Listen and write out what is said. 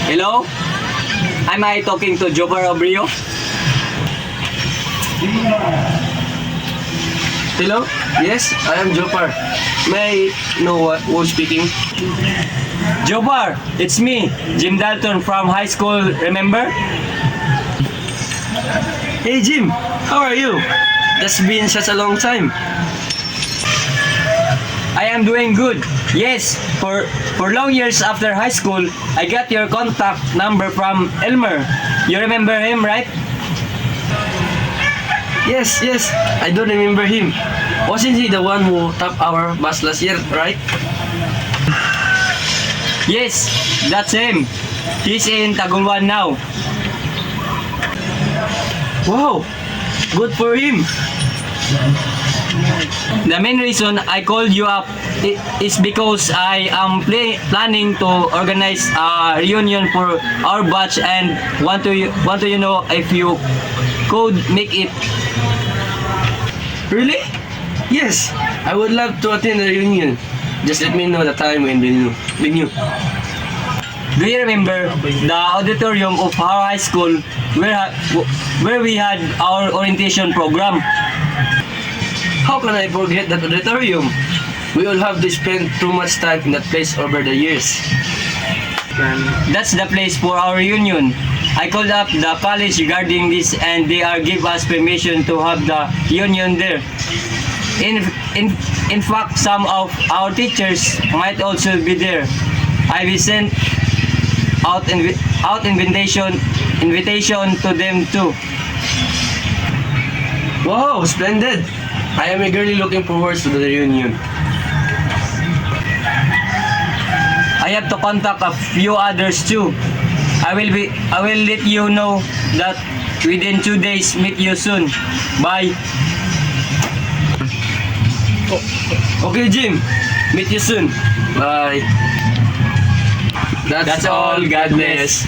Hello? Am I talking to Jopar Obrio? Hello? Yes, I am Jopar. May I know who's speaking? Jopar, it's me, Jim Dalton from high school, remember? Hey Jim, how are you? That's been such a long time. I am doing good. Yes, for long years after high school, I got your contact number from Elmer. You remember him, right? Yes, I do remember him. Wasn't he the one who topped our bus last year, right? Yes, that's him. He's in Tagulwan now. Wow, good for him. The main reason I called you up is because I am planning to organize a reunion for our batch and want to know if you could make it. Really? Yes, I would love to attend the reunion. Just let me know the time when venue. Do you remember the auditorium of our high school where we had our orientation program? How can I forget that auditorium? We all have to spend too much time in that place over the years. That's the place for our reunion. I called up the college regarding this and they are give us permission to have the reunion there. In fact, some of our teachers might also be there. I will send out invitation to them too. Wow, splendid! I am eagerly looking forward to the reunion. I have to contact a few others too. I will let you know that within 2 days. Meet you soon. Bye. Okay, Jim. Meet you soon. Bye. That's all. God bless.